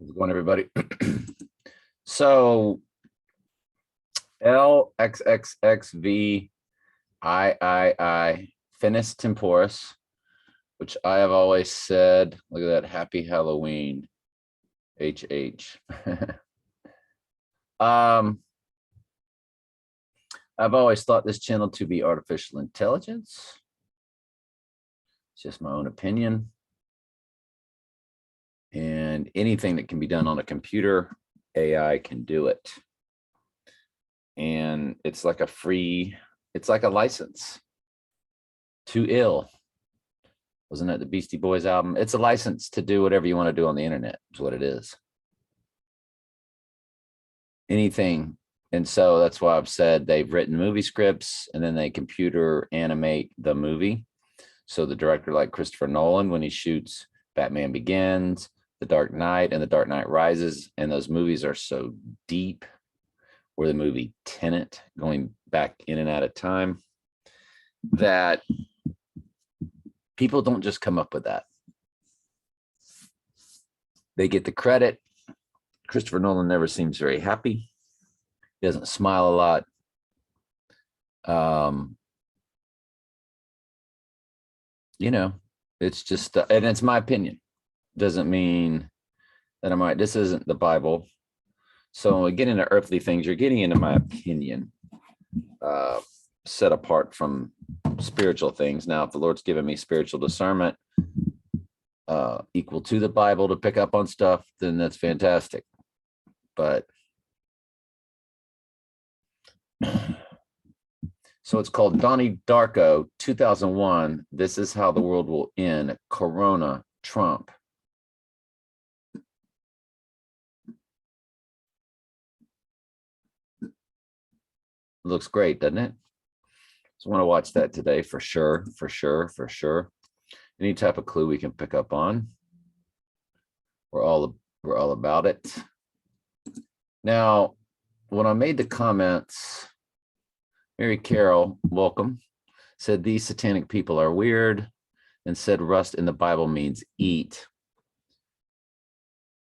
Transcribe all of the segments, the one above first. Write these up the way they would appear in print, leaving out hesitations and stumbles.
How's it going, everybody? So LXXXV finis temporis, which I have always said, look at that, happy Halloween, HH. I've always thought this channel to be artificial intelligence. It's just my own opinion. And anything that can be done on a computer, AI can do it. And it's like a free, it's like a license to ill. Wasn't that the Beastie Boys album? It's a license to do whatever you want to do on the internet, is what it is. Anything. And so that's why I've said they've written movie scripts and then they computer animate the movie. So the director, like Christopher Nolan, when he shoots Batman Begins, The Dark Knight, and The Dark Knight Rises, and those movies are so deep, or the movie Tenet, going back in and out of time, that people don't just come up with that. They get the credit. Christopher Nolan never seems very happy. He doesn't smile a lot. You know, it's just, and it's my opinion. Doesn't mean that I'm right. This isn't the Bible. So when we get into earthly things, you're getting into my opinion, set apart from spiritual things. Now, if the Lord's given me spiritual discernment equal to the Bible to pick up on stuff, then that's fantastic. But so it's called Donnie Darko 2001. This is how the world will end. Corona, Trump. Looks great, doesn't it? So I want to watch that today for sure, for sure, for sure. Any type of clue we can pick up on. We're all about it. Now, when I made the comments, Mary Carroll, welcome, said these satanic people are weird and said rust in the Bible means eat.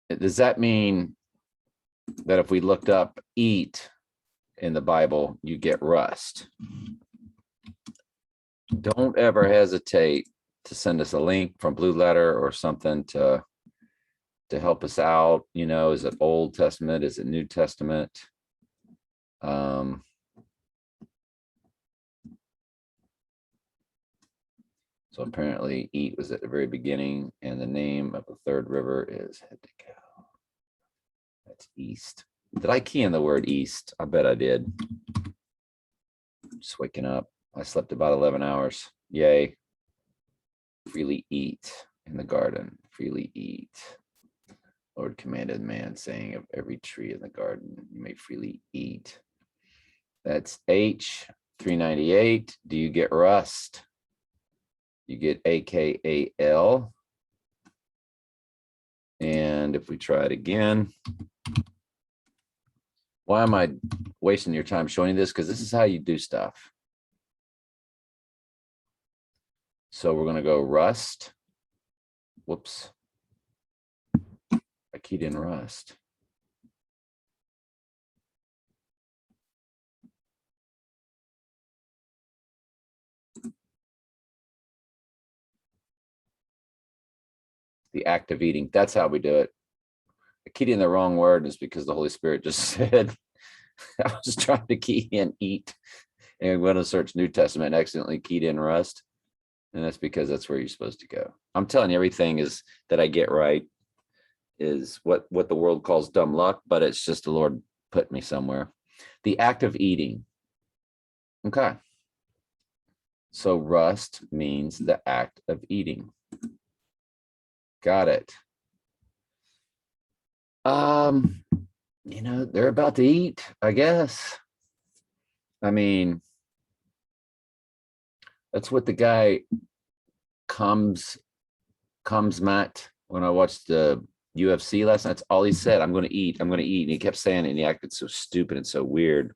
Does that mean that if we looked up eat in the Bible, you get rust? Don't ever hesitate to send us a link from Blue Letter or something to help us out. You know, is it Old Testament? Is it New Testament? So apparently eat was at the very beginning, and the name of the third river is Hiddekel. That's east. Did I key in the word east? I bet I did. Just waking up. I slept about 11 hours. Yay. Freely eat in the garden. Freely eat. Lord commanded man, saying, of every tree in the garden, you may freely eat. That's H 398. Do you get rust? You get AKAL. And if we try it again, why am I wasting your time showing you this? Because this is how you do stuff. So we're going to go rust. Whoops. I keyed in rust. The act of eating. That's how we do it. I keyed in the wrong word, and it's because the Holy Spirit just said, I was trying to key in eat and went to search New Testament and accidentally keyed in rust. And that's because that's where you're supposed to go. I'm telling you, everything is that I get right is what the world calls dumb luck, but it's just the Lord put me somewhere. The act of eating. Okay. So rust means the act of eating. Got it. You know, they're about to eat, I guess. I mean, that's what the guy comes Matt, when I watched the UFC last night, that's all he said. I'm going to eat. I'm going to eat. And he kept saying it, and he acted so stupid and so weird.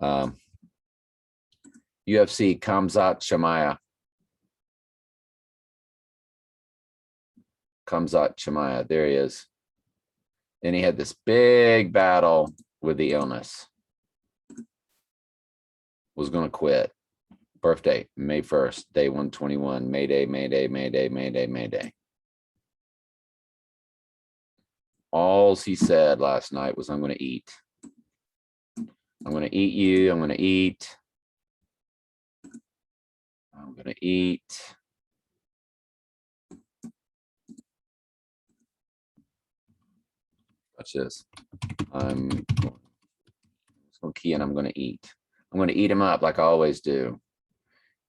UFC Kamzat Shamaya. Kamzat Shamaya. There he is. And he had this big battle with the illness. Was going to quit. Birthday, May 1st, day 121, Mayday, Mayday, Mayday, Mayday, Mayday. All he said last night was, I'm going to eat. I'm going to eat you. I'm going to eat. I'm going to eat. Watch this. I'm going to key and I'm going to eat. I'm going to eat him up like I always do.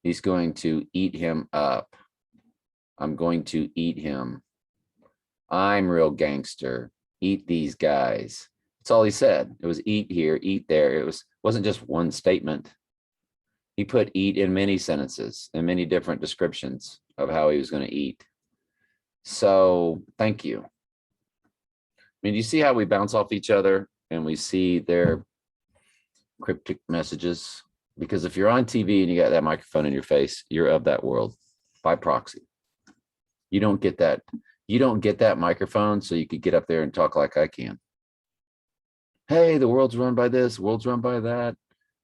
He's going to eat him up. I'm going to eat him. I'm real gangster. Eat these guys. That's all he said. It was eat here, eat there. It wasn't just one statement. He put eat in many sentences and many different descriptions of how he was going to eat. So thank you. I mean, you see how we bounce off each other and we see their cryptic messages? Because if you're on TV and you got that microphone in your face, you're of that world by proxy. You don't get that. You don't get that microphone so you could get up there and talk like I can. Hey, the world's run by this, the world's run by that.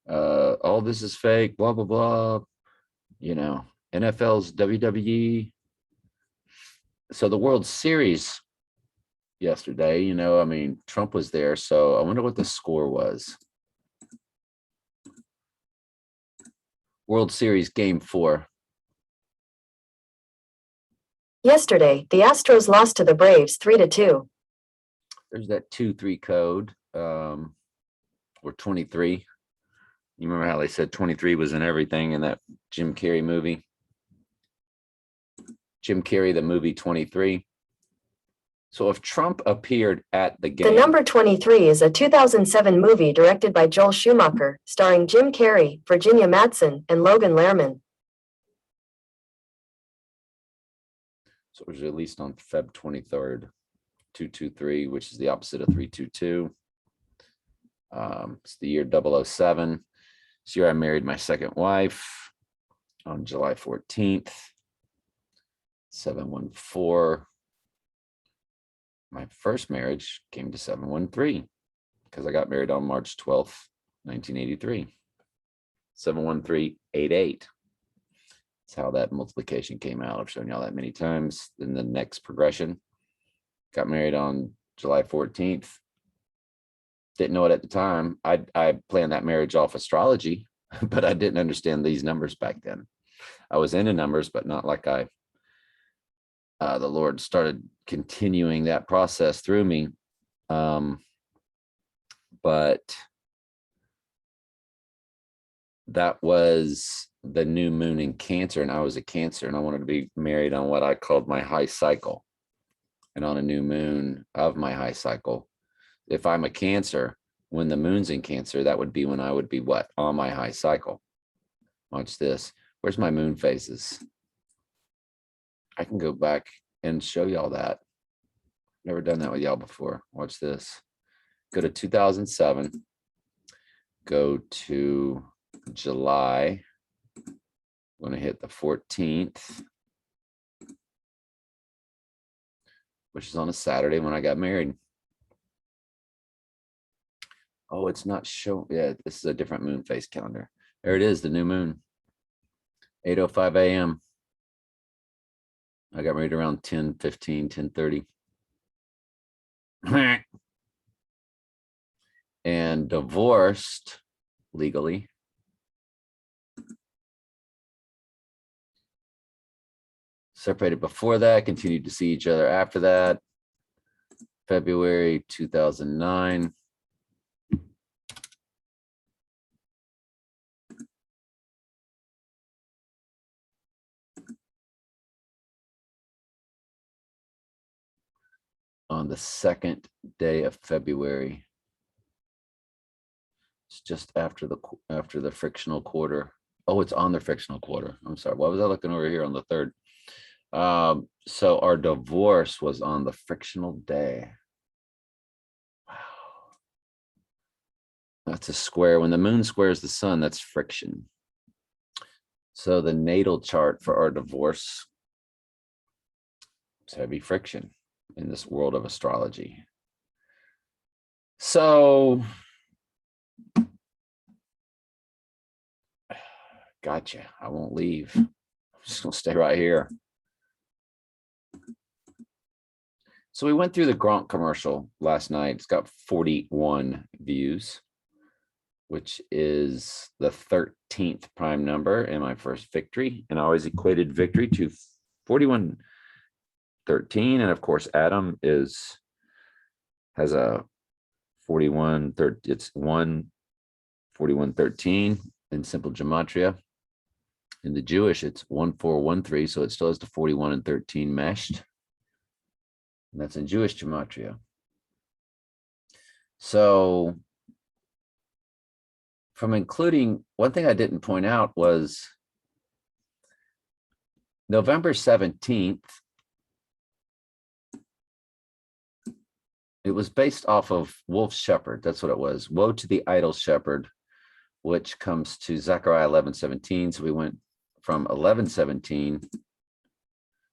All this is fake, blah, blah, blah. You know, NFL's WWE. So the World Series yesterday, you know, I mean, Trump was there. So I wonder what the score was. World Series Game 4. Yesterday, the Astros lost to the Braves 3-2. There's that 2-3 code, or 23. You remember how they said 23 was in everything in that Jim Carrey movie? Jim Carrey, the movie 23. So if Trump appeared at the game. The number 23 is a 2007 movie directed by Joel Schumacher, starring Jim Carrey, Virginia Madsen, and Logan Lerman. So it was released on Feb 23rd, 223, which is the opposite of 322. It's the year 007. This year I married my second wife on July 14th, 714. My first marriage came to 713 because I got married on March 12th, 1983. 71388. That's how that multiplication came out. I've shown y'all that many times. Then the next progression. Got married on July 14th. Didn't know it at the time. I planned that marriage off astrology, but I didn't understand these numbers back then. I was into numbers, but not like the Lord started continuing that process through me. But that was the new moon in Cancer, and I was a Cancer, and I wanted to be married on what I called my high cycle. And on a new moon of my high cycle, if I'm a Cancer, when the moon's in Cancer, that would be when I would be what? On my high cycle. Watch this. Where's my moon phases? I can go back and show y'all that. Never done that with y'all before. Watch this. Go to 2007. Go to July. I'm going to hit the 14th, which is on a Saturday when I got married. Oh, it's not showing. Yeah, this is a different moon phase calendar. There it is, the new moon. 8:05 a.m. I got married around 10:15, 10:30. And divorced legally. Separated before that, continued to see each other after that. February 2009. On the second day of February. It's just after the frictional quarter. Oh, it's on the frictional quarter. I'm sorry. Why was I looking over here on the third? So our divorce was on the frictional day. Wow. That's a square. When the moon squares the sun, that's friction. So the natal chart for our divorce is heavy friction in this world of astrology. So, gotcha. I won't leave. I'm just gonna stay right here. So we went through the Gronk commercial last night. It's got 41 views, which is the 13th prime number in my first victory. And I always equated victory to 4113. And of course, Adam has a 41, it's 4113 in simple gematria. In the Jewish, it's 1413. So it still has the 41 and 13 meshed. And that's in Jewish gematria. So from including, one thing I didn't point out was November 17th, it was based off of Wolf Shepherd. That's what it was. Woe to the idle shepherd, which comes to Zechariah 11:17. So we went from 11:17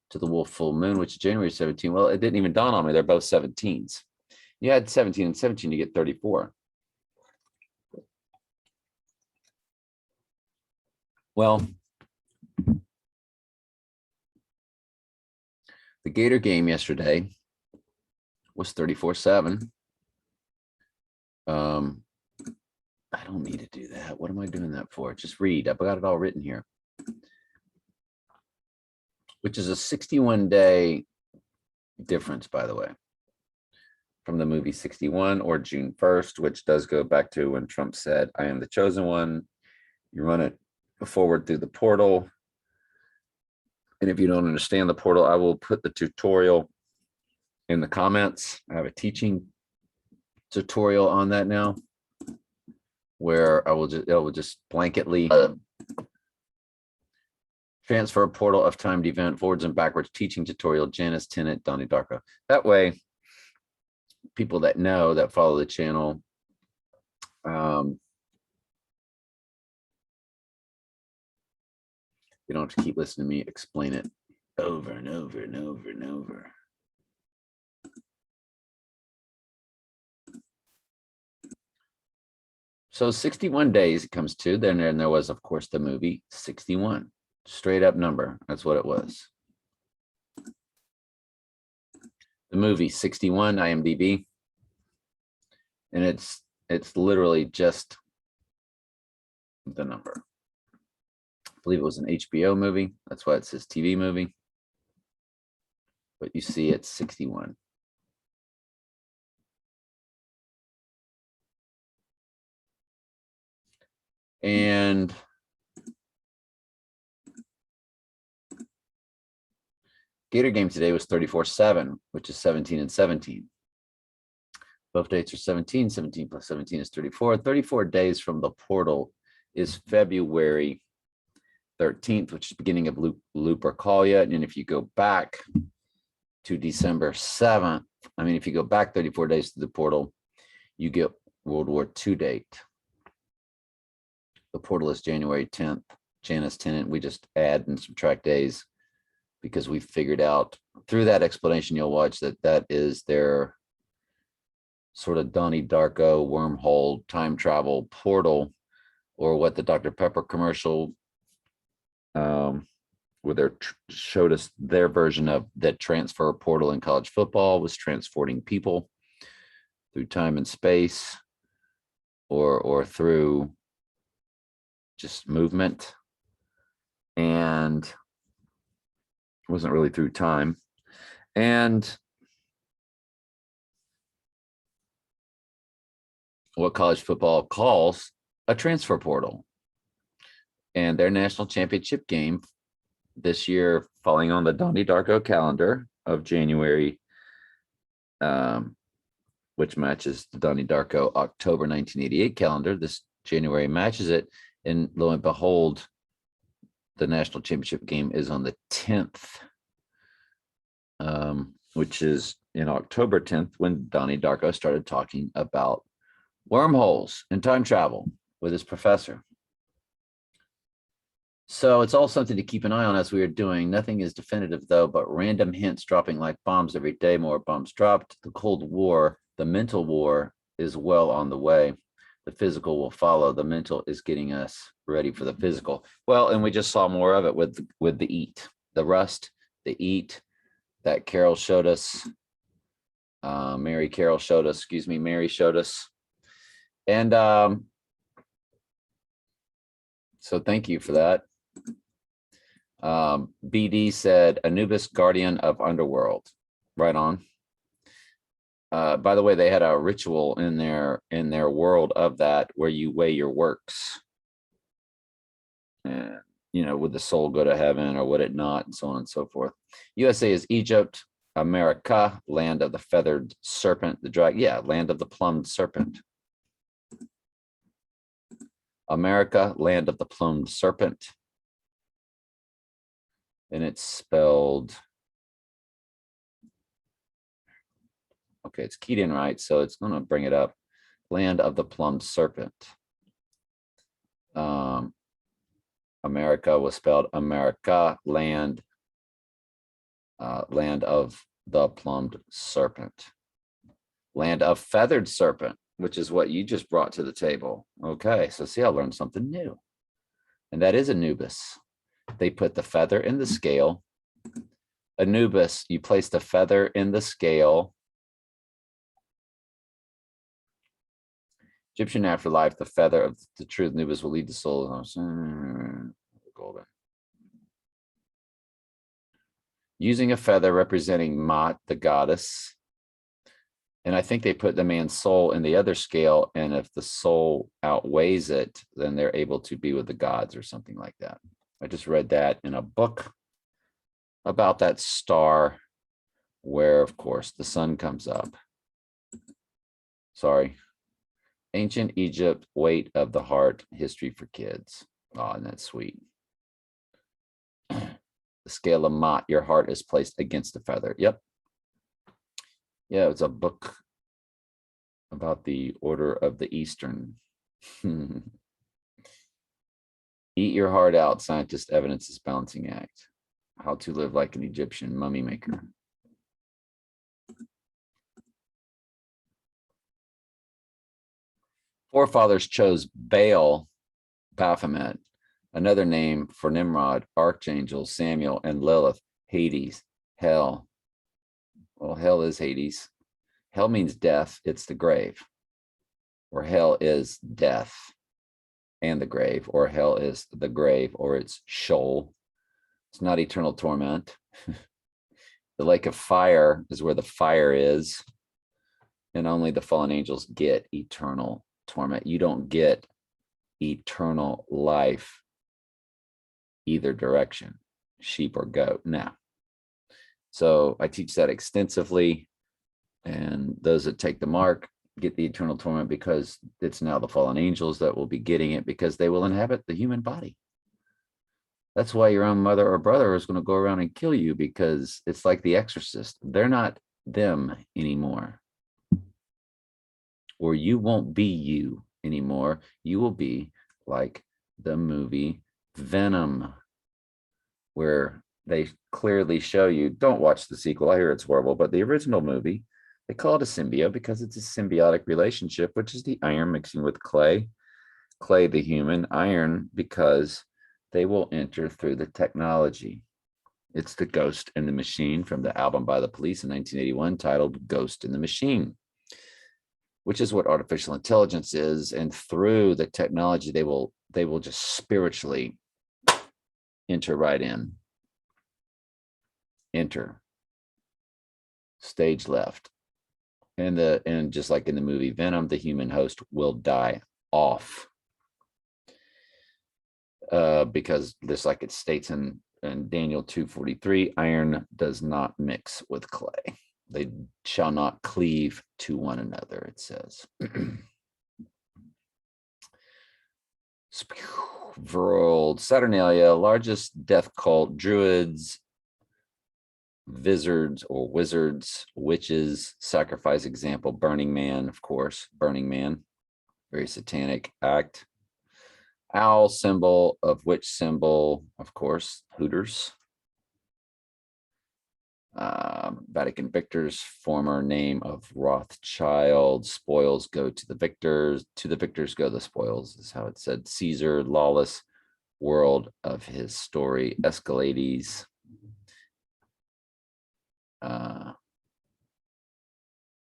to the wolf full moon, which is January 17. Well, it didn't even dawn on me. They're both 17s. You add 17 and 17, you get 34. Well, the Gator game yesterday was 34-7. I don't need to do that. What am I doing that for? Just read. I've got it all written here. Which is a 61-day difference, by the way, from the movie 61 or June 1st, which does go back to when Trump said, I am the chosen one. You run it forward through the portal. And if you don't understand the portal, I will put the tutorial in the comments. I have a teaching tutorial on that now, where it will just blanketly transfer a portal of timed event forwards and backwards teaching tutorial, Janice Tennant, Donnie Darko. That way, people that know, that follow the channel, you don't have to keep listening to me explain it over and over and over and over. So 61 days it comes to. Then there was, of course, the movie 61. Straight up number. That's what it was. The movie 61 IMDb. And it's literally just the number. I believe it was an HBO movie. That's why it says TV movie. But you see it's 61. And Gator game today was 34-7, which is 17 and 17. Both dates are 17. 17 plus 17 is 34. 34 days from the portal is February 13th, which is beginning of Lupercalia. And if you go back to December 7th, if you go back 34 days to the portal, you get World War II date. The portal is January 10th. Janice Tennant, we just add and subtract days because we figured out through that explanation you'll watch that is their sort of Donnie Darko wormhole time travel portal, or what the Dr. Pepper commercial where they showed us their version of that transfer portal in college football was transporting people through time and space or through just movement, and it wasn't really through time. And what college football calls a transfer portal. And their national championship game this year, falling on the Donnie Darko calendar of January, which matches the Donnie Darko October 1988 calendar. This January matches it. And lo and behold, the national championship game is on the 10th, which is in October 10th, when Donnie Darko started talking about wormholes and time travel with his professor. So it's all something to keep an eye on as we are doing. Nothing is definitive, though, but random hints dropping like bombs every day. More bombs dropped. The Cold War, the mental war, is well on the way. The physical will follow. The mental is getting us ready for the physical. Well, and we just saw more of it with the eat, the rust, the eat that Carol showed us. Mary showed us. And so thank you for that. BD said Anubis, guardian of underworld. Right on. By the way, they had a ritual in their world of that where you weigh your works. And, would the soul go to heaven or would it not, and so on and so forth. USA is Egypt. America, land of the feathered serpent, the dragon. Yeah, land of the plumed serpent. America, land of the plumed serpent. And it's spelled, okay, it's keyed in right, so it's going to bring it up. Land of the plumed serpent. America was spelled America, land of the plumed serpent. Land of feathered serpent, which is what you just brought to the table. Okay, so see, I learned something new. And that is Anubis. They put the feather in the scale. Anubis, you place the feather in the scale. Egyptian afterlife, the feather of the truth, Anubis will lead the soul. Golden. Using a feather representing Ma'at, the goddess. And I think they put the man's soul in the other scale. And if the soul outweighs it, then they're able to be with the gods or something like that. I just read that in a book about that star where, of course, the sun comes up. Sorry. Ancient Egypt, weight of the heart, history for kids. Oh, and that's sweet. The scale of Ma'at, your heart is placed against the feather. Yep. Yeah, it's a book about the order of the Eastern. Eat your heart out, scientist evidence is balancing act. How to live like an Egyptian mummy maker. Forefathers chose Baal, Baphomet, another name for Nimrod, Archangel, Samuel, and Lilith, Hades, hell. Well, hell is Hades. Hell means death. It's the grave. Or hell is death and the grave. Or hell is the grave, or it's Sheol. It's not eternal torment. The lake of fire is where the fire is. And only the fallen angels get eternal torment. You don't get eternal life either direction, sheep or goat. Now, so I teach that extensively, and those that take the mark get the eternal torment because it's now the fallen angels that will be getting it because they will inhabit the human body. That's why your own mother or brother is going to go around and kill you, because it's like The Exorcist. They're not them anymore. Or you won't be you anymore. You will be like the movie Venom, where they clearly show you, don't watch the sequel, I hear it's horrible, but the original movie, they call it a symbiote because it's a symbiotic relationship, which is the iron mixing with clay, the human, iron, because they will enter through the technology. It's the Ghost in the Machine from the album by the Police in 1981 titled Ghost in the Machine, which is what artificial intelligence is. And through the technology, they will just spiritually enter right in. Enter. Stage left. And just like in the movie Venom, the human host will die off. Because just like it states in Daniel 2:43, iron does not mix with clay. They shall not cleave to one another, it says. World, Saturnalia, largest death cult, druids, wizards, witches, sacrifice example, Burning Man, of course, Burning Man, very satanic act. Owl symbol of witch symbol, of course, Hooters. Vatican victors, former name of Rothschild. Spoils go to the victors. To the victors go the spoils, is how it said. Caesar, lawless world of his story. Escalades.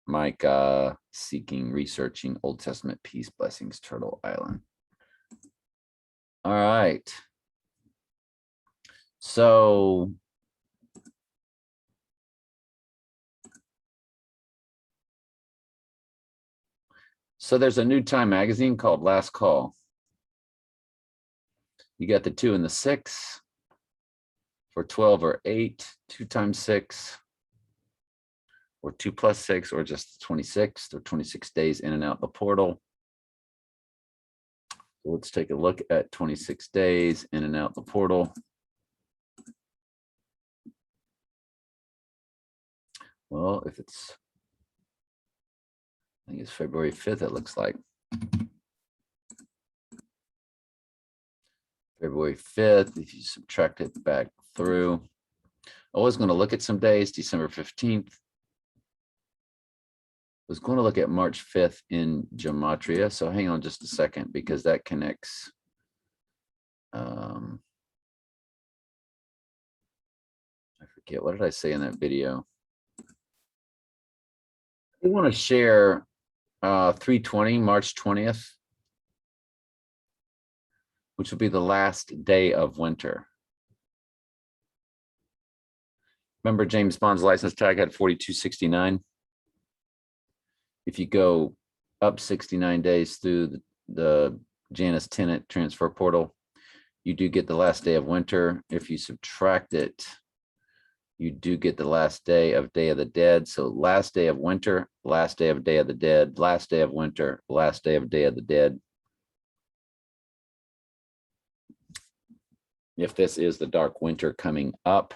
Micah, seeking, researching Old Testament peace, blessings, Turtle Island. All right. So there's a new Time magazine called Last Call. You got the 2 and the 6 for 12 or 8, 2 times 6, or 2 plus 6, or just 26 or 26 days in and out the portal. So let's take a look at 26 days in and out the portal. Well, if it's, I think it's February 5th, it looks like. February 5th, if you subtract it back through. Always going to look at some days, December 15th. Was going to look at March 5th in Gematria. So hang on just a second, because that connects. I forget, what did I say in that video? We want to share 320, March 20th, which will be the last day of winter. Remember, James Bond's license tag had 4269. If you go up 69 days through the Janus tenant transfer portal, you do get the last day of winter. If you subtract it, you do get the last day of Day of the Dead. So last day of winter, last day of Day of the Dead, last day of winter, last day of Day of the Dead. If this is the dark winter coming up,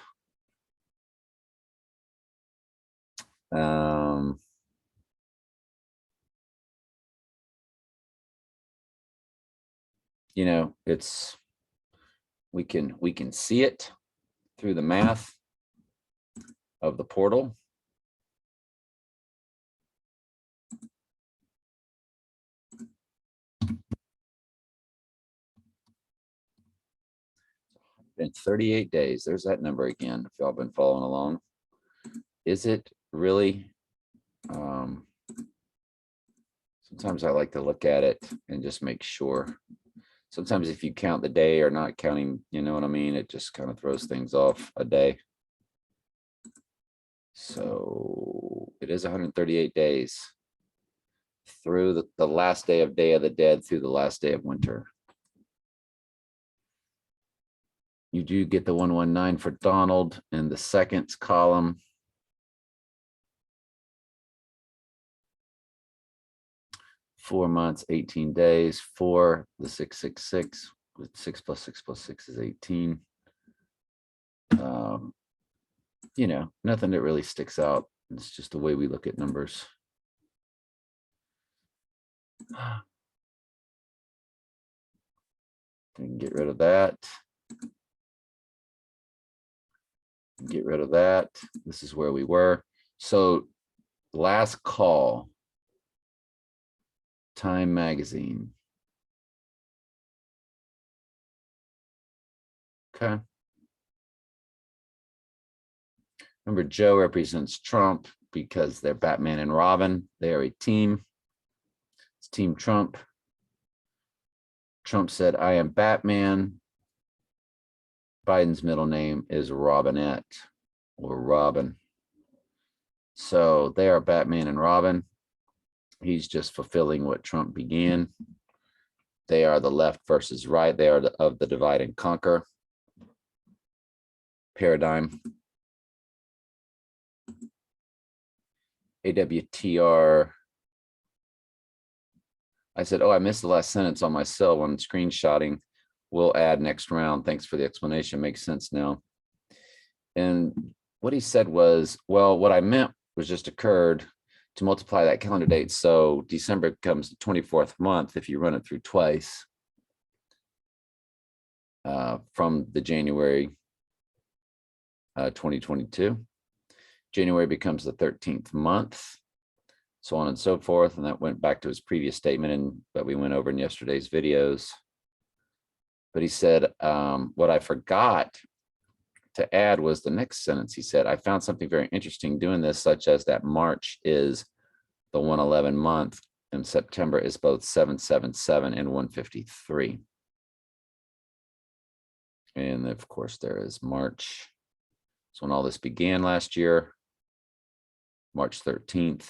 you know, it's, we can see it through the math of the portal. Been 38 days. There's that number again, if y'all been following along. Is it really? Sometimes I like to look at it and just make sure. Sometimes if you count the day or not counting, you know what I mean? It just kind of throws things off a day. So it is 138 days through the last day of Day of the Dead through the last day of winter. You do get the 119 for Donald in the seconds column. Four months, 18 days, for the 666, with 6 plus 6 plus 6 is 18. You know, nothing that really sticks out. It's just the way we look at numbers. We can get rid of that. Get rid of that. This is where we were. So Last Call, Time magazine. Okay. Remember, Joe represents Trump because they're Batman and Robin. They are a team. It's Team Trump. Trump said, I am Batman. Biden's middle name is Robinette or Robin. So they are Batman and Robin. He's just fulfilling what Trump began. They are the left versus right. They are of the divide and conquer paradigm. AWTR. I said, oh, I missed the last sentence on my cell when screenshotting. We'll add next round. Thanks for the explanation. Makes sense now. And what he said was, well, what I meant was just occurred to multiply that calendar date. So December becomes the 24th month if you run it through twice from the January 2022. January becomes the 13th month, so on and so forth. And that went back to his previous statement that we went over in yesterday's videos. But he said, what I forgot to add was the next sentence. He said, I found something very interesting doing this, such as that March is the 111 month and September is both 777 and 153. And of course, there is March. So when all this began last year, March 13th,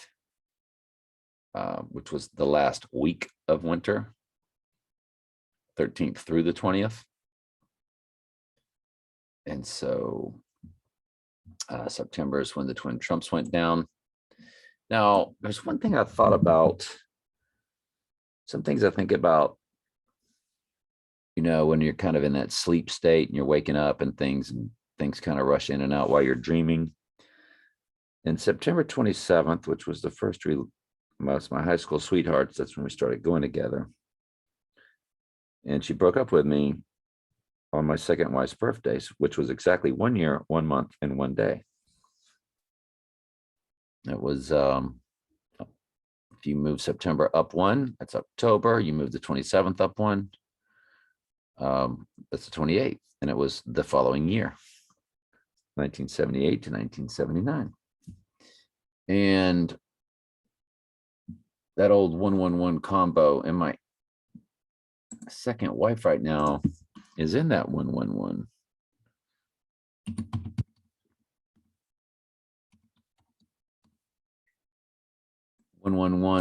which was the last week of winter, 13th through the 20th. And so September is when the twin Trumps went down. Now, there's one thing I thought about, some things I think about, you know, when you're kind of in that sleep state and you're waking up and things kind of rush in and out while you're dreaming. And September 27th, which was the first most of my high school sweethearts, that's when we started going together. And she broke up with me on my second wife's birthday, which was exactly 1 year, 1 month, and 1 day. It was, if you move September up 1, that's October. You move the 27th up 1, that's the 28th. And it was the following year, 1978 to 1979. And that old 111 combo, and my second wife right now is in that 111.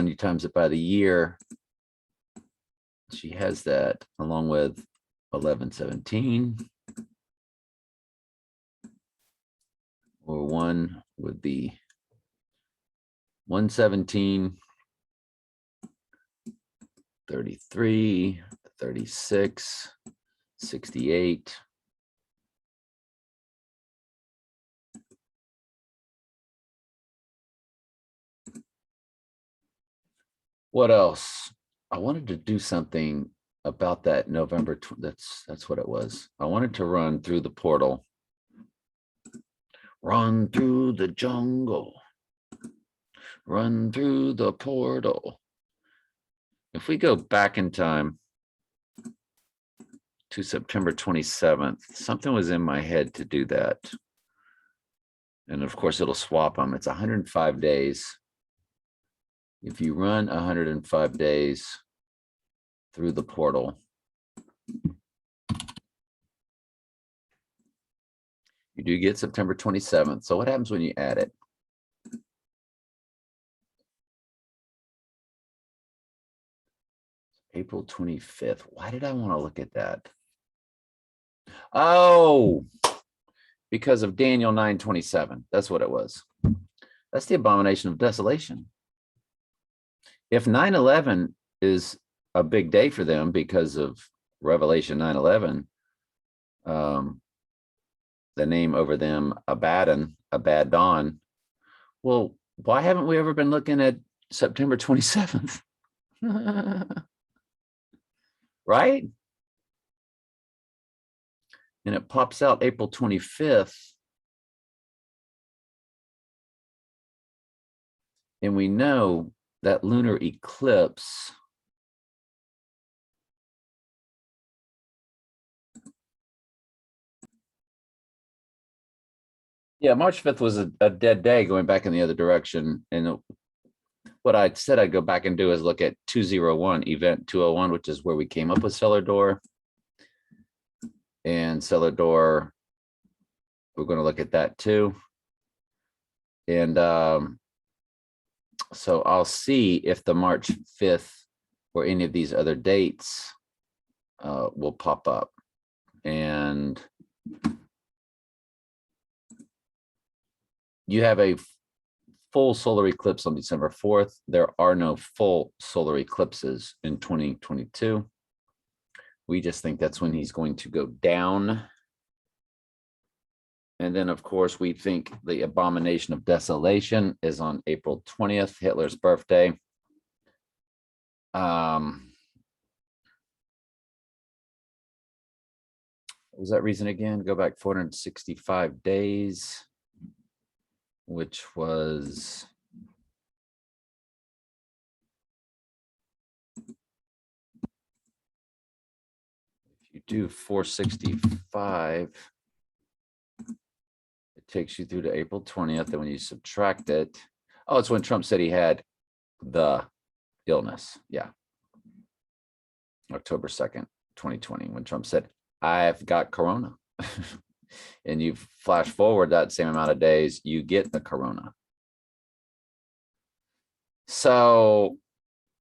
You times it by the year. She has that along with 1117. Or 1 would be 117, 33, 36, 68. What else? I wanted to do something about that November. That's what it was. I wanted to run through the portal. Run through the jungle. Run through the portal. If we go back in time to September 27th, something was in my head to do that. And of course, it'll swap them. It's 105 days. If you run 105 days through the portal, you do get September 27th. So what happens when you add it? April 25th. Why did I want to look at that? Oh, because of Daniel 9:27. That's what it was. That's the abomination of desolation. If 9/11 is a big day for them because of Revelation 9/11, the name over them, Abaddon, well, why haven't we ever been looking at September 27th? Right? And it pops out April 25th. And we know that lunar eclipse March 5th was a dead day going back in the other direction. And what I said I'd go back and do is look at 201, event 201, which is where we came up with cellar door. And cellar door, we're going to look at that too. And so I'll see if the March 5th or any of these other dates will pop up. And you have a full solar eclipse on December 4th. There are no full solar eclipses in 2022. We just think that's when he's going to go down. And then, of course, we think the abomination of desolation is on April 20th, Hitler's birthday. What was that reason again? Go back 465 days. which was if you do 465, it takes you through to April 20th. And when you subtract it, oh, it's when Trump said he had the illness. Yeah. October 2nd, 2020, when Trump said, I've got corona. And you flash forward that same amount of days, you get the corona. So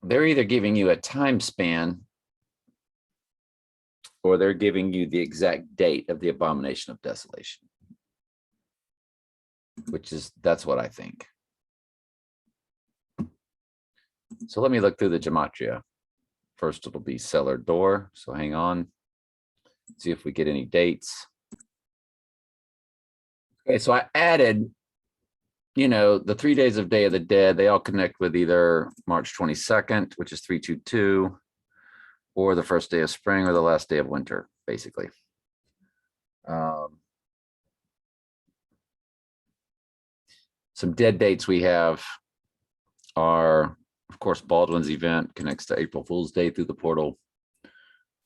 they're either giving you a time span or they're giving you the exact date of the abomination of desolation, that's what I think. So let me look through the gematria. First, it'll be cellar door. So hang on, see if we get any dates. Okay, so I added, the 3 days of Day of the Dead, they all connect with either March 22nd, which is 322, or the first day of spring or the last day of winter, basically. Some dead dates we have are, of course, Baldwin's event connects to April Fool's Day through the portal.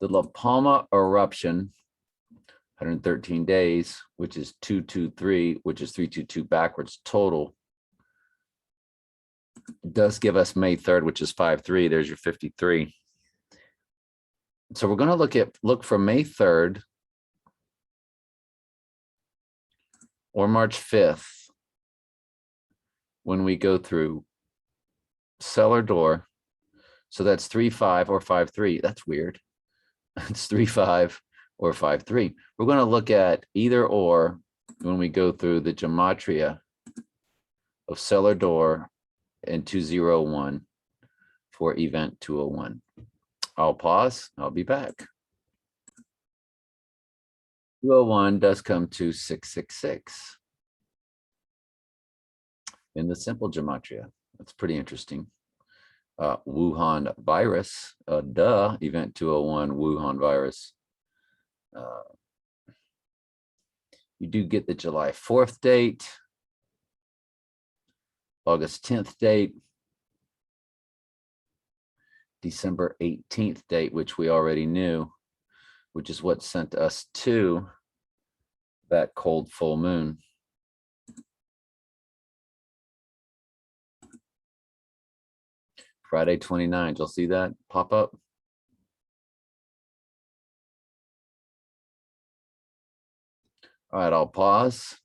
The La Palma eruption, 113 days, which is 223, which is 322 backwards total, does give us May 3rd, which is 53. There's your 53. So we're going to look for May 3rd or March 5th when we go through cellar door. So that's 3-5 or 5-3. That's weird. It's 3-5 or 5-3. We're going to look at either or when we go through the gematria of cellar door and 201 for event 201. I'll pause. I'll be back. 201 does come to 666 in the simple gematria. That's pretty interesting. Wuhan virus, event 201, Wuhan virus. You do get the July 4th date, August 10th date, December 18th date, which we already knew, which is what sent us to that cold full moon. Friday 29th, you'll see that pop up. All right, I'll pause.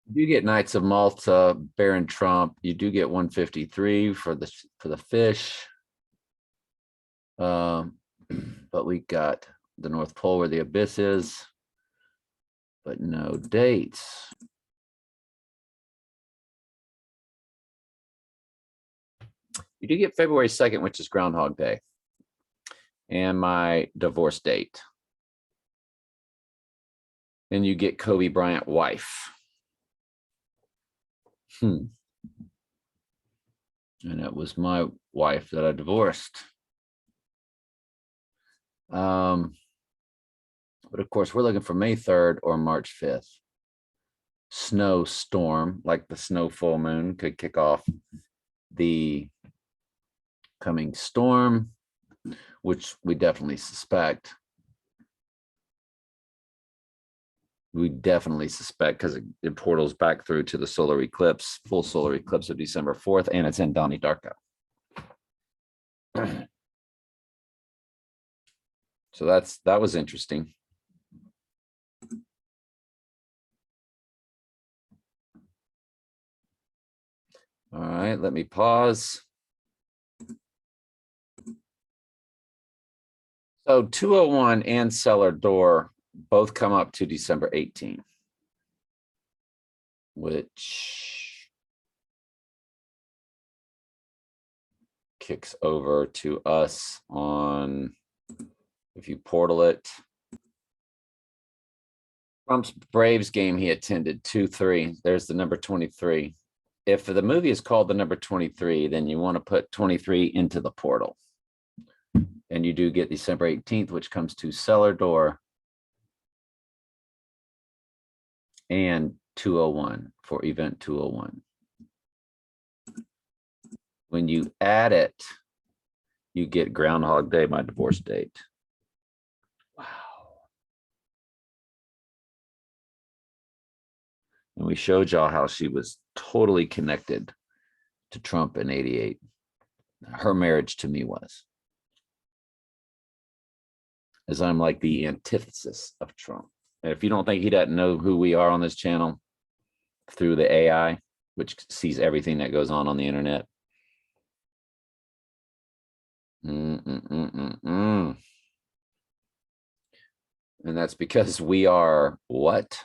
You do get Knights of Malta, Baron Trump. You do get 153 for the fish. But we got the North Pole where the abyss is, but no dates. You do get February 2nd, which is Groundhog Day, and my divorce date. And you get Kobe Bryant wife. And it was my wife that I divorced. But of course, we're looking for May 3rd or March 5th. Snowstorm, like the snow full moon, could kick off the coming storm, which we definitely suspect. We definitely suspect because it portals back through to the solar eclipse, full solar eclipse of December 4th, and it's in Donnie Darko. So that was interesting. All right, let me pause. So 201 and cellar door both come up to December 18th, which kicks over to us on, if you portal it, Trump's Braves game he attended, 2-3. There's the number 23. If the movie is called the number 23, then you want to put 23 into the portal. And you do get December 18th, which comes to cellar door and 201 for event 201. When you add it, you get Groundhog Day, my divorce date. Wow. And we showed y'all how she was totally connected to Trump in 88. Her marriage to me was. As I'm like the antithesis of Trump. And if you don't think he doesn't know who we are on this channel through the AI, which sees everything that goes on the internet. And that's because we are what?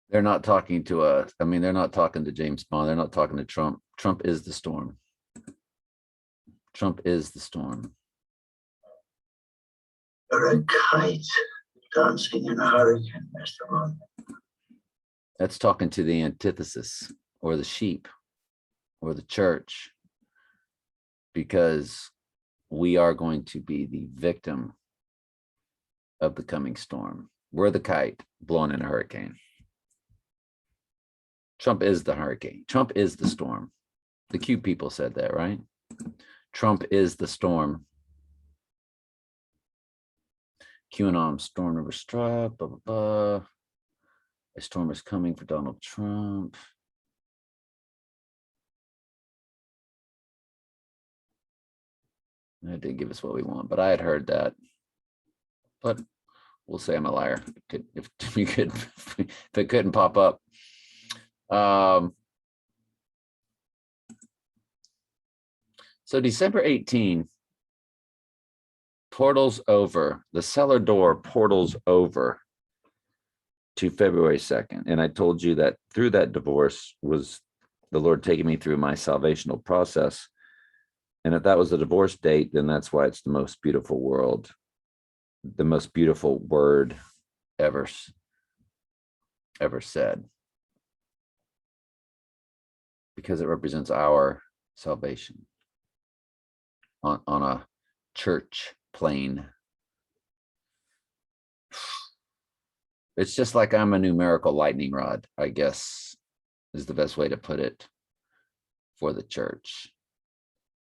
They're not talking to us. I mean, they're not talking to James Bond. They're not talking to Trump. Trump is the storm. Trump is the storm. You're a kite dancing in a hurricane, Mr. Bond. That's talking to the antithesis or the sheep or the church, because we are going to be the victim of the coming storm. We're the kite blowing in a hurricane. Trump is the hurricane. Trump is the storm. The cute people said that, right? Trump is the storm. QAnon storm never struck, blah, blah, blah. A storm is coming for Donald Trump. That did give us what we want, but I had heard that. But we'll say I'm a liar. If it couldn't pop up. So December 18, portals over, the cellar door portals over to February 2nd. And I told you that through that divorce was the Lord taking me through my salvational process. And if that was the divorce date, then that's why it's the most beautiful world, the most beautiful word ever said. Because it represents our salvation on a church plane. It's just like I'm a numerical lightning rod, I guess, is the best way to put it for the church.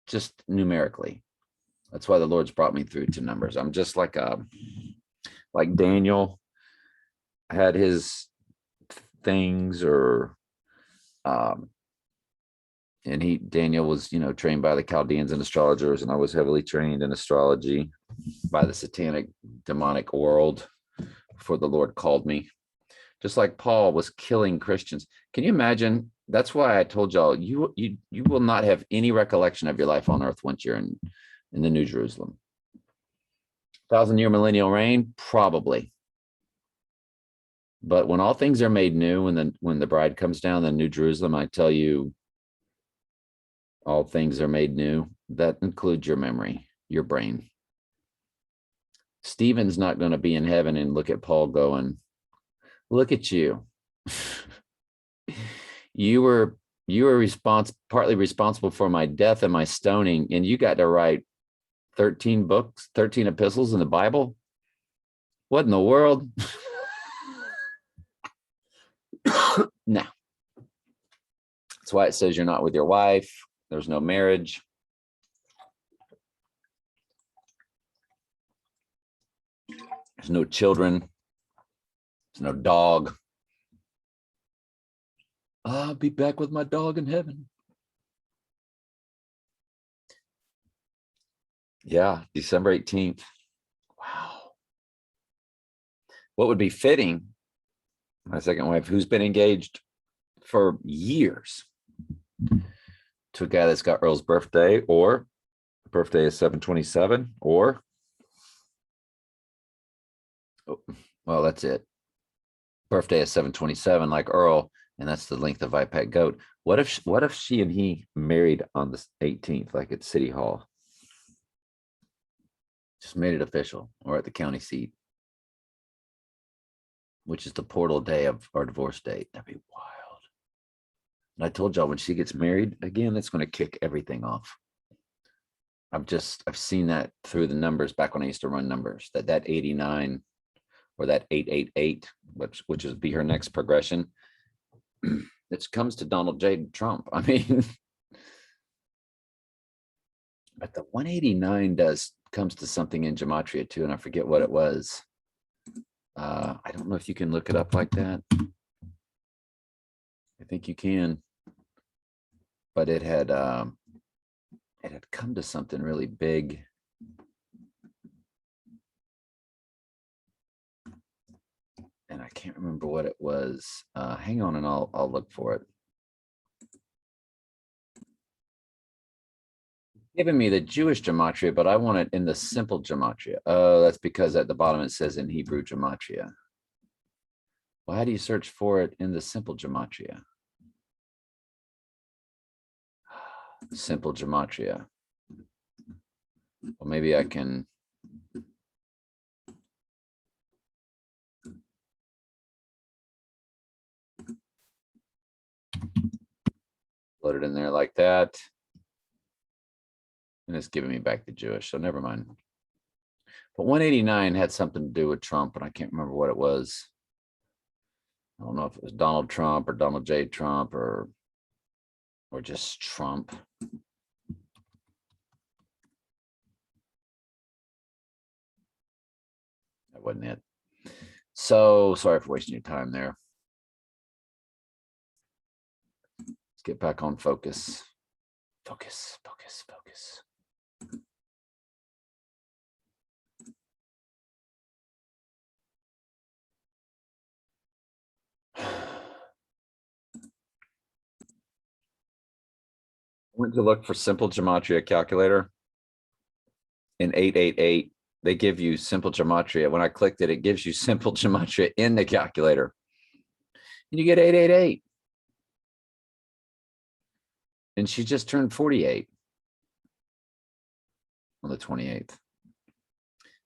Just numerically. That's why the Lord's brought me through to numbers. I'm just like Daniel had his things, or and Daniel was, trained by the Chaldeans and astrologers, and I was heavily trained in astrology by the satanic demonic world before the Lord called me. Just like Paul was killing Christians. Can you imagine? That's why I told y'all you will not have any recollection of your life on earth once you're in the New Jerusalem. 1,000-year millennial reign, probably. But when all things are made new, when the bride comes down, the New Jerusalem, I tell you, all things are made new. That includes your memory, your brain. Stephen's not going to be in heaven and look at Paul going, look at you. You were partly responsible for my death and my stoning, and you got to write 13 books, 13 epistles in the Bible. What in the world? No. That's why it says you're not with your wife. There's no marriage. There's no children. There's no dog. I'll be back with my dog in heaven. Yeah, December 18th. Wow. What would be fitting, my second wife, who's been engaged for years, to a guy that's got Earl's birthday, or birthday is 7/27, or, well, that's it. Birthday is 7/27, like Earl, and that's the length of iPad goat. What if she and he married on the 18th, like at City Hall? Just made it official, or at the county seat, which is the portal day of our divorce date. That'd be wild. And I told y'all, when she gets married again, that's going to kick everything off. I've seen that through the numbers back when I used to run numbers, that 89 or that 888, which would be her next progression. It comes to Donald J. Trump. I mean, but the 189 comes to something in gematria too, and I forget what it was. I don't know if you can look it up like that. I think you can, but it had come to something really big. And I can't remember what it was. Hang on, and I'll look for it. Giving me the Jewish gematria, but I want it in the simple gematria. Oh, that's because at the bottom it says in Hebrew gematria. Well, how do you search for it in the simple gematria? Simple gematria. Well, maybe I can. Load it in there like that. And it's giving me back the Jewish, so never mind. But 189 had something to do with Trump, and I can't remember what it was. I don't know if it was Donald Trump or Donald J. Trump or just Trump. That wasn't it. So sorry for wasting your time there. Let's get back on focus. Focus, focus, focus. Went to look for simple gematria calculator. In 888, they give you simple gematria. When I clicked it, it gives you simple gematria in the calculator. And you get 888. And she just turned 48 on the 28th.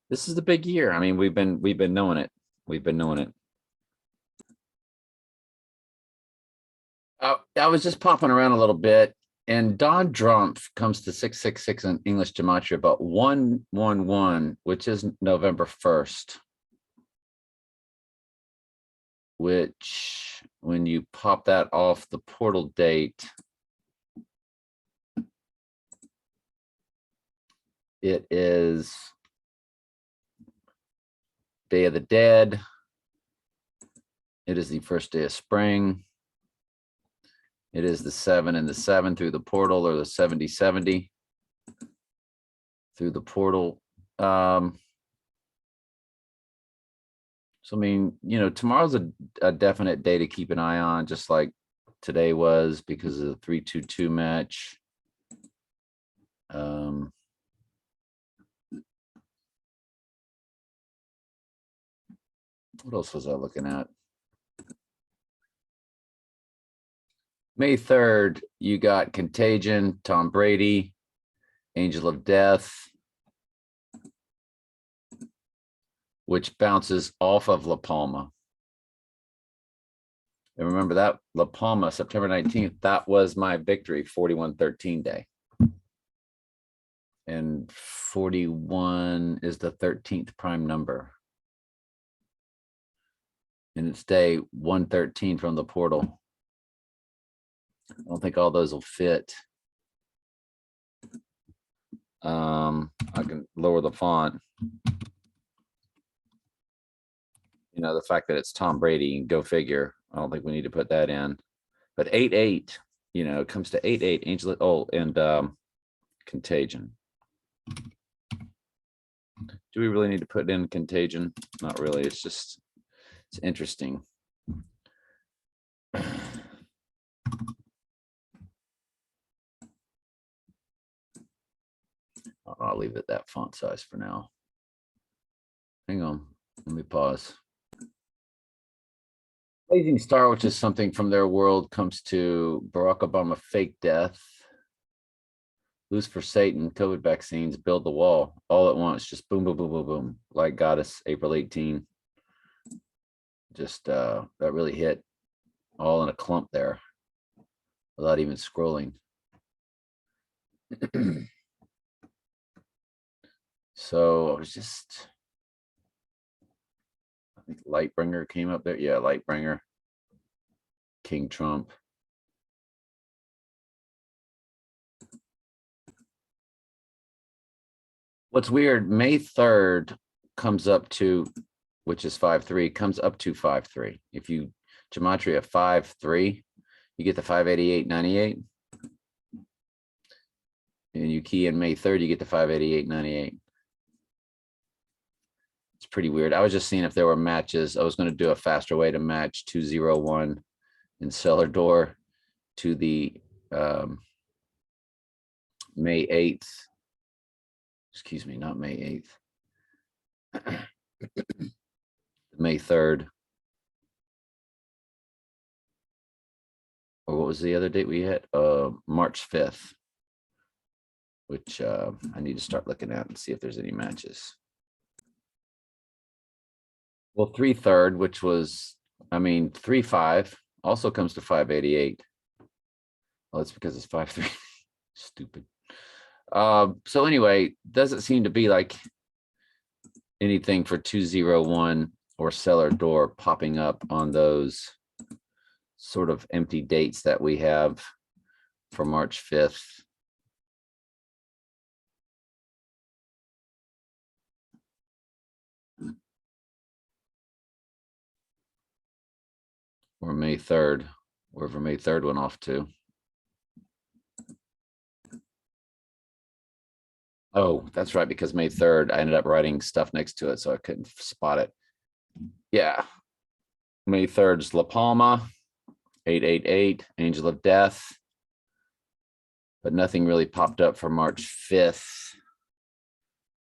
This is the big year. I mean, we've been knowing it. We've been knowing it. I was just popping around a little bit, and Don Drumpf comes to 666 in English gematria, but 111, which is November 1st, which when you pop that off the portal date, it is Day of the Dead. It is the first day of spring. It is the 7 and the 7 through the portal, or the 70-70 through the portal. So, I mean, you know, tomorrow's a definite day to keep an eye on, just like today was, because of the 3-2-2 match. What else was I looking at? May 3rd, you got Contagion, Tom Brady, Angel of Death, which bounces off of La Palma. And remember that La Palma, September 19th, that was my victory 41-13 day. And 41 is the 13th prime number. And it's day 113 from the portal. I don't think all those will fit. I can lower the font. You know, the fact that it's Tom Brady, go figure. I don't think we need to put that in. But 8-8, you know, it comes to 8-8, Angel, oh, and Contagion. Do we really need to put in Contagion? Not really. It's just, it's interesting. I'll leave it that font size for now. Hang on, let me pause. Blazing Star, which is something from their world, comes to Barack Obama fake death. Lose for Satan, COVID vaccines, build the wall all at once. Just boom, boom, boom, boom, boom. Like Goddess, April 18. Just that really hit all in a clump there without even scrolling. So I was just, I think Lightbringer came up there. Yeah, Lightbringer. King Trump. What's weird, May 3rd comes up to, which is 5-3, comes up to 5-3. If you gematria 5-3, you get the 588.98. And you key in May 3rd, you get the 588.98. It's pretty weird. I was just seeing if there were matches. I was going to do a faster way to match 201 in cellar door to the May 8th. Excuse me, not May 8th. May 3rd. Or what was the other date we had? March 5th, which I need to start looking at and see if there's any matches. Well, 3/3, which was, I mean, 3-5 also comes to 588. Well, that's because it's 5-3. Stupid. So anyway, doesn't seem to be like anything for 201 or cellar door popping up on those sort of empty dates that we have for March 5th. Or May 3rd, wherever May 3rd went off to. Oh, that's right, because May 3rd, I ended up writing stuff next to it, so I couldn't spot it. Yeah. May 3rd is La Palma, 888, Angel of Death. But nothing really popped up for March 5th,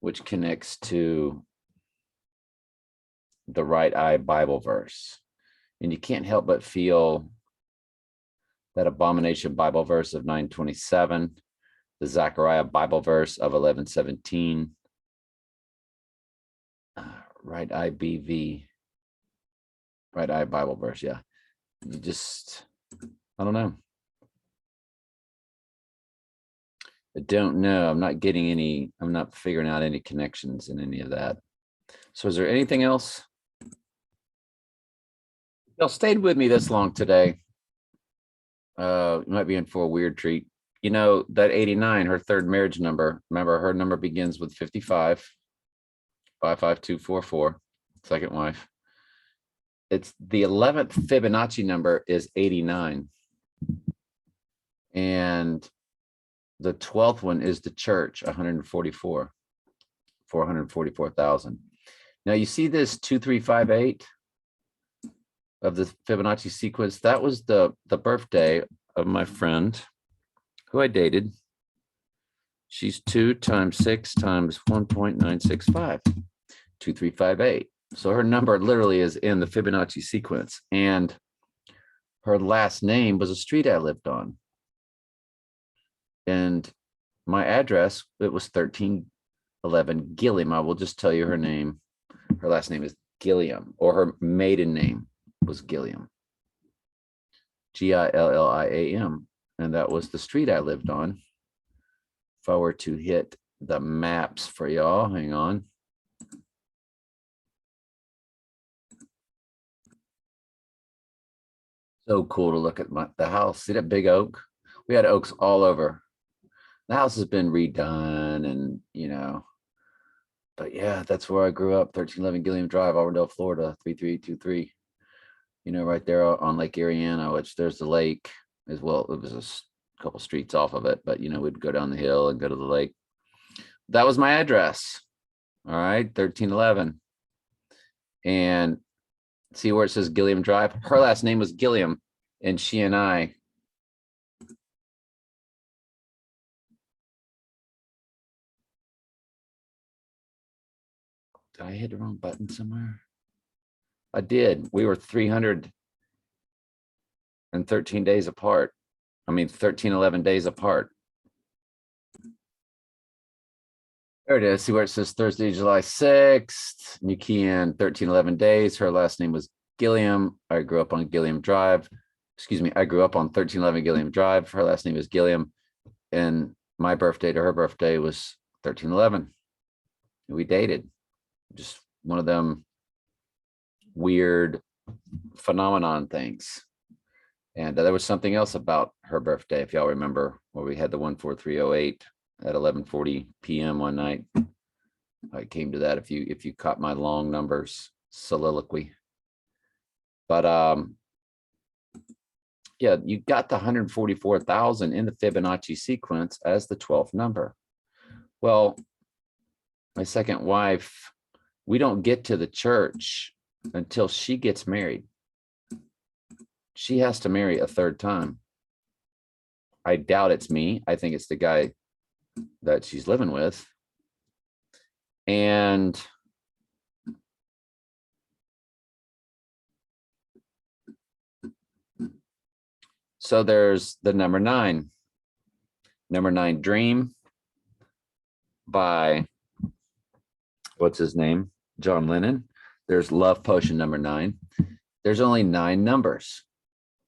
which connects to the right eye Bible verse. And you can't help but feel that abomination Bible verse of 9:27, the Zechariah Bible verse of 11:17, right eye BV, right eye Bible verse. Yeah, you just, I don't know. I don't know. I'm not getting any, I'm not figuring out any connections in any of that. So is there anything else? Y'all stayed with me this long today. You might be in for a weird treat. You know, that 89, her third marriage number, remember her number begins with 55, 55244, second wife. It's the 11th Fibonacci number is 89. And the 12th one is the church, 144, 444,000. Now you see this 2358 of the Fibonacci sequence. That was the birthday of my friend who I dated. She's 2 times 6 times 1.965, 2358. So her number literally is in the Fibonacci sequence. And her last name was a street I lived on. And my address, it was 1311 Gilliam. I will just tell you her name. Her last name is Gilliam, or her maiden name was Gilliam. Gilliam. And that was the street I lived on. If I were to hit the maps for y'all, hang on. So cool to look at the house. See that big oak? We had oaks all over. The house has been redone and, you know, but yeah, that's where I grew up, 1311 Gilliam Drive, Auburndale, Florida, 33823. You know, right there on Lake Ariana, which there's the lake as well. It was a couple streets off of it, but, you know, we'd go down the hill and go to the lake. That was my address. All right, 1311. And see where it says Gilliam Drive? Her last name was Gilliam, and she and I. Did I hit the wrong button somewhere? I did. We were 313 days apart. I mean, 1311 days apart. There it is. See where it says Thursday, July 6th. You key in 1311 days. Her last name was Gilliam. I grew up on Gilliam Drive. Excuse me. I grew up on 1311 Gilliam Drive. Her last name is Gilliam. And my birthday to her birthday was 1311. We dated. Just one of them weird phenomenon things. And there was something else about her birthday, if y'all remember, where we had the 14308 at 11:40 p.m. one night. I came to that if you caught my long numbers soliloquy. But yeah, you got the 144,000 in the Fibonacci sequence as the 12th number. Well, my second wife, we don't get to the church until she gets married. She has to marry a third time. I doubt it's me. I think it's the guy that she's living with. And so there's the number 9. Number 9 Dream by, what's his name? John Lennon. There's Love Potion number 9. There's only 9 numbers.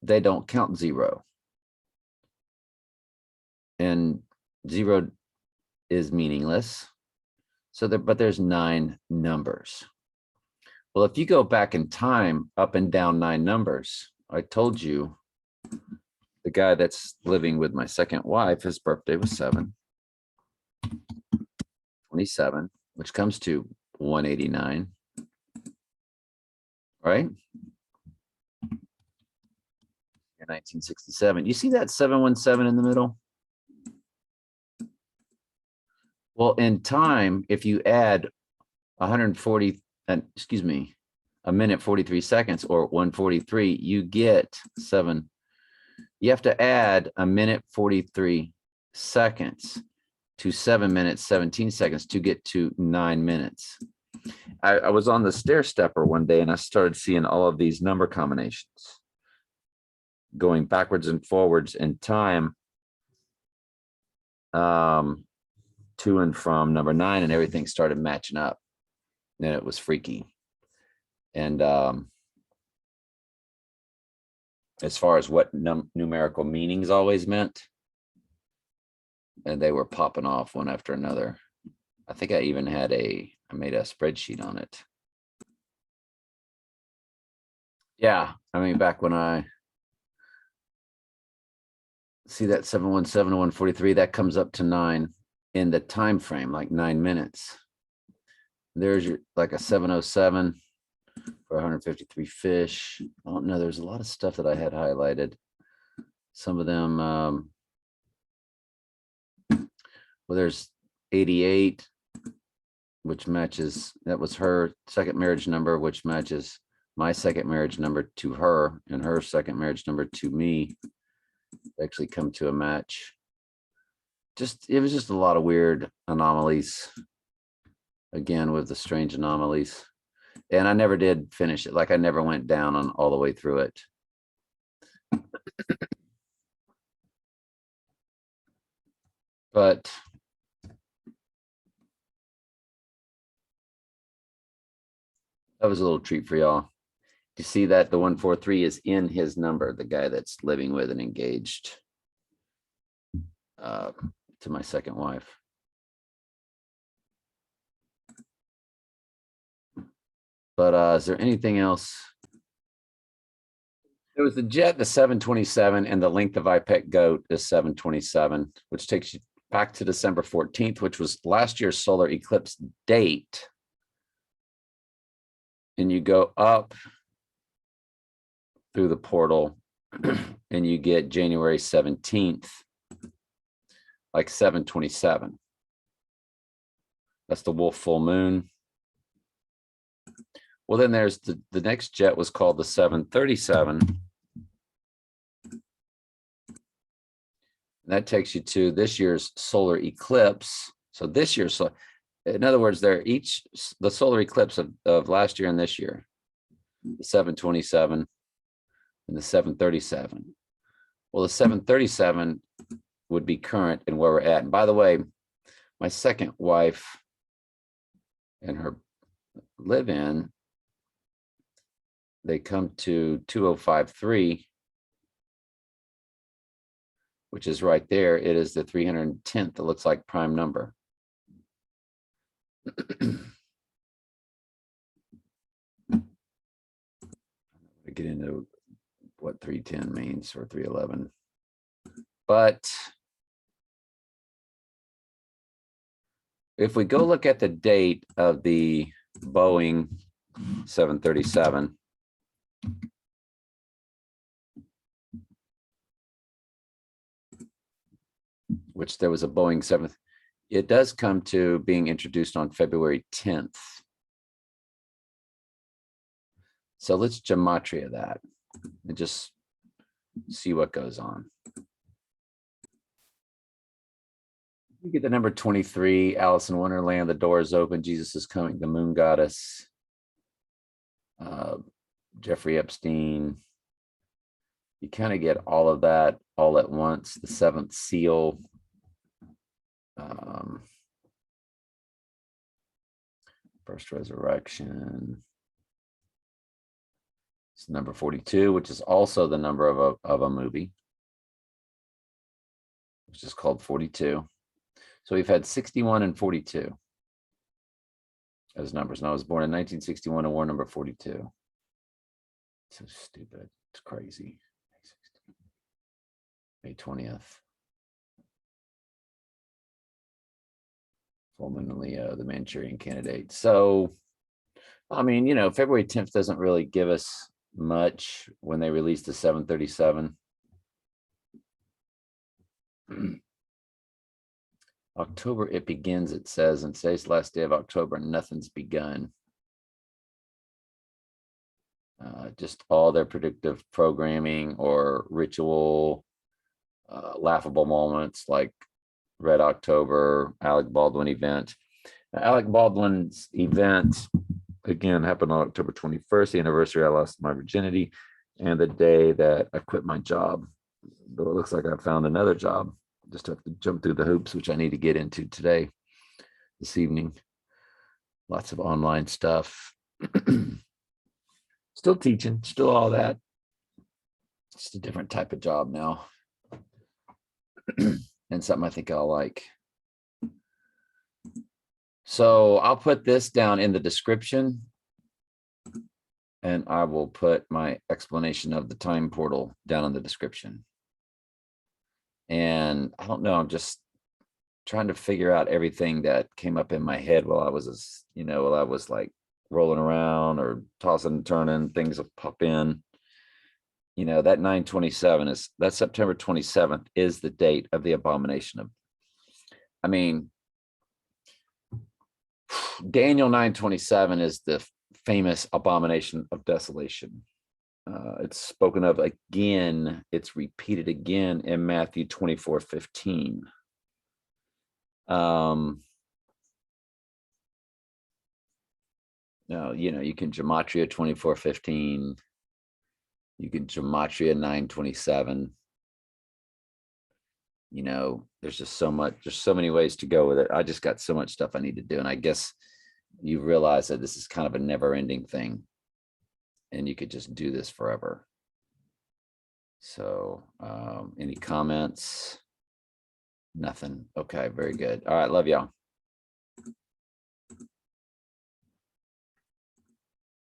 They don't count 0. And 0 is meaningless. So but there's 9 numbers. Well, if you go back in time, up and down 9 numbers, I told you the guy that's living with my second wife, his birthday was 7/27, which comes to 189, right? In 1967. You see that 717 in the middle? Well, in time, if you add 140, excuse me, a minute 43 seconds or 143, you get 7. You have to add a minute 43 seconds to 7 minutes 17 seconds to get to 9 minutes. I was on the stair stepper one day and I started seeing all of these number combinations going backwards and forwards in time, to and from number 9, and everything started matching up. And it was freaky. And as far as what numerical meanings always meant, and they were popping off one after another. I think I even had I made a spreadsheet on it. Yeah, I mean, back when I see that 717 to 143, that comes up to 9 in the time frame, like 9 minutes. There's your like a 707 for 153 fish. I don't know. There's a lot of stuff that I had highlighted. Some of them, well, there's 88, which matches, that was her second marriage number, which matches my second marriage number to her, and her second marriage number to me. Actually come to a match. It was just a lot of weird anomalies. Again, with the strange anomalies. And I never did finish it. Like I never went down on all the way through it. But that was a little treat for y'all. You see that the 143 is in his number, the guy that's living with and engaged to my second wife. But is there anything else? There was the jet, the 727, and the length of IPEC GOAT is 727, which takes you back to December 14th, which was last year's solar eclipse date. And you go up through the portal and you get January 17th, like 727. That's the wolf full moon. Well, then there's the next jet was called the 737. That takes you to this year's solar eclipse. So this year's, in other words, the solar eclipse of last year and this year, the 727 and the 737. Well, the 737 would be current in where we're at. And by the way, my second wife and her live-in, they come to 2053, which is right there. It is the 310th. It looks like prime number. Get into what 310 means or 311. But if we go look at the date of the Boeing 737, which there was a Boeing 7th, it does come to being introduced on February 10th. So let's gematria that and just see what goes on. You get the number 23, Alice in Wonderland, the door is open, Jesus is coming, the moon goddess, Jeffrey Epstein. You kind of get all of that all at once. The seventh seal. First resurrection. It's number 42, which is also the number of a movie, which is called 42. So we've had 61 and 42 as numbers. And I was born in 1961 and wore number 42. So stupid. It's crazy. May 20th. Full moon in Leo, the Manchurian Candidate. So, I mean, you know, February 10th doesn't really give us much when they released the 737. October, it begins, it says, and today's the last day of October, nothing's begun. Just all their predictive programming or ritual, laughable moments like Red October, Alec Baldwin event. Now, Alec Baldwin's event, again, happened on October 21st, the anniversary I lost my virginity, and the day that I quit my job. Though it looks like I found another job. Just have to jump through the hoops, which I need to get into today, this evening. Lots of online stuff. Still teaching, still all that. Just a different type of job now. And something I think I'll like. So I'll put this down in the description. And I will put my explanation of the time portal down in the description. And I don't know, I'm just trying to figure out everything that came up in my head while I was, while I was like rolling around or tossing and turning, things will pop in. That 9/27 is, that September 27th is the date of the abomination of, Daniel 9/27 is the famous abomination of desolation. It's spoken of again, it's repeated again in Matthew 24:15. Now, you can gematria 24:15. You can gematria 9/27. There's just so much, there's so many ways to go with it. I just got so much stuff I need to do. And I guess you realize that this is kind of a never ending thing. And you could just do this forever. So any comments? Nothing. Okay, very good. All right, love y'all.